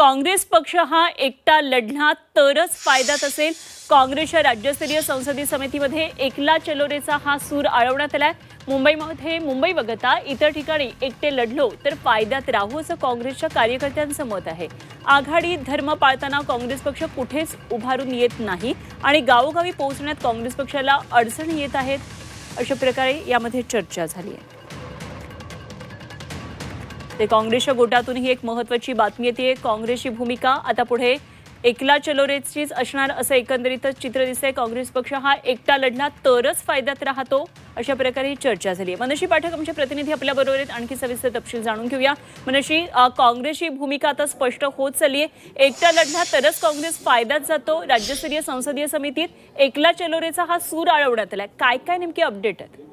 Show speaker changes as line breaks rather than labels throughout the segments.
काँग्रेस पक्ष हा एकटा लढला तरच फायद्यात असेल। काँग्रेसच्या राज्यस्तरीय संसदीय समितीमध्ये एकला चलोरेचा हा सूर आळवण्यात आलाय। मुंबईमध्ये मुंबई वगळता इतर ठिकाणी एकटे लढलो तर फायद्यात राहू असं काँग्रेसच्या कार्यकर्त्यांचं मत आहे। आघाडी धर्म पाळताना काँग्रेस पक्ष कुठेच उभारून येत नाही आणि गावोगावी पोहोचण्यात काँग्रेस पक्षाला अडचणी येत आहेत, अशा प्रकारे यामध्ये चर्चा झाली आहे। ते काँग्रेसच्या गोटातून ही एक महत्त्वाची बातमी येते। काँग्रेसची भूमिका आता पुढे एकला चलोरेचीच असणार असं एकंदरीतच चित्र दिसतंय। काँग्रेस पक्ष हा एकटा लढला तरच फायद्यात राहतो, अशा प्रकारे ही चर्चा झाली आहे। मनोशी पाठक आमचे प्रतिनिधी आपल्या बरोबर आहेत, आणखी सविस्तर तपशील जाणून घेऊया। मनोशी, काँग्रेसची भूमिका आता स्पष्ट होत चालली आहे। एकटा लढला तरच काँग्रेस फायद्यात जातो। राज्यस्तरीय संसदीय समितीत एकला चलोरेचा हा सूर आळवण्यात आलाय। काय काय नेमके अपडेट आहेत?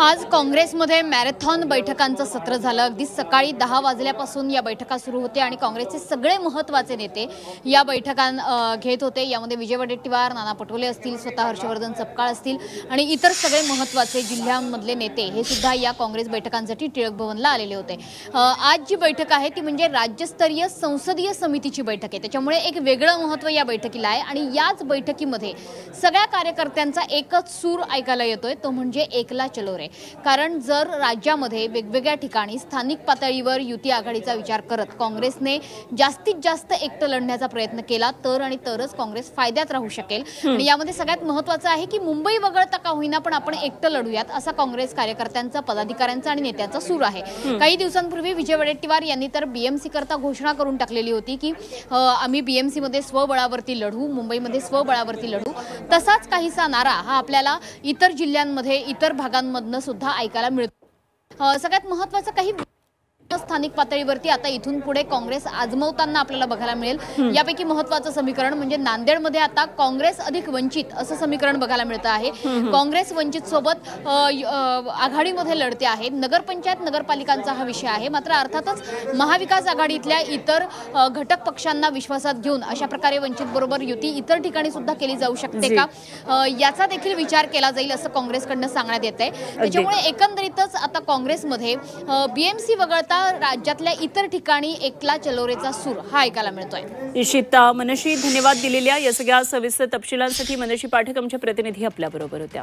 आज काँग्रेसमध्ये मॅरेथॉन बैठकांचं सत्र झालं। अगदी सकाळी 10 वाजल्यापासून या बैठका सुरू होते आणि काँग्रेसचे सगळे महत्त्वाचे नेते या बैठका घेत होते। यामध्ये विजय वडेट्टीवार, नाना पटोले असतील, स्वतः हर्षवर्धन सपकाळ असतील आणि इतर सगळे महत्त्वाचे जिल्ह्यांमधले नेते हे सुद्धा या काँग्रेस बैठकांसाठी टिळक भवनला आलेले होते। आज जी बैठक आहे ती म्हणजे राज्यस्तरीय संसदीय समितीची बैठक आहे, त्याच्यामुळे एक वेगळं महत्त्व या बैठकीला आहे आणि याच बैठकीमध्ये सगळ्या कार्यकर्त्यांचा एकच सूर ऐकायला येतोय, तो म्हणजे एकला चलोरे। कारण जर राज्यामध्ये वेगवेगळ्या ठिकाणी स्थानिक पातळीवर युती आघाडीचा विचार करत काँग्रेसने जास्तीत जास्त एकटं लढण्याचा प्रयत्न केला तर आणि तरच काँग्रेस फायद्यात राहू शकेल। आणि यामध्ये सगळ्यात महत्त्वाचं आहे की मुंबई वगळता का होईना पण आपण एकटं लढूयात असा काँग्रेस कार्यकर्त्यांचा, पदाधिकाऱ्यांचा आणि नेत्यांचा सूर आहे। काही दिवसांपूर्वी विजय वडेट्टीवार यांनी तर बीएमसी करता घोषणा करून टाकलेली होती की आम्ही बीएमसी मध्ये स्वबळावरती लढू, मुंबईमध्ये स्वबळावरती लढू। तसाच काहीसा नारा हा आपल्याला इतर जिल्ह्यांमध्ये, इतर भागांमधनं सुद्धा ऐकायला मिळतो। सगळ्यात महत्त्वाचं काही स्थानिक पातळीवरती आता इथून पुढे काँग्रेस आजमवताना आपल्याला बघायला मिळेल। यापैकी महत्त्वाचं समीकरण म्हणजे नांदेडमध्ये आता काँग्रेस अधिक वंचित असं समीकरण बघायला मिळतं आहे। काँग्रेस वंचित सोबत आघाडीमध्ये लढते आहे। नगरपंचायत, नगरपालिकांचा हा विषय आहे। मात्र अर्थातच महाविकास आघाडीतल्या इतर घटक पक्षांना विश्वासात घेऊन अशा प्रकारे वंचित बरोबर युती इतर ठिकाणी सुद्धा केली जाऊ शकते का, याचा देखील विचार केला जाईल असं काँग्रेसकडनं सांगण्यात येत आहे। त्याच्यामुळे एकंदरीतच आता काँग्रेसमध्ये बीएमसी वगळता राज्यातल्या इतर ठिकाणी एकला चलोरेचा सूर हा ऐकायला मिळतोय।
निश्चित मनोशी, धन्यवाद दिलेल्या या सगळ्या सविस्तर तपशिलांसाठी। मनोशी पाठक आमच्या प्रतिनिधी आपल्या बरोबर होत्या।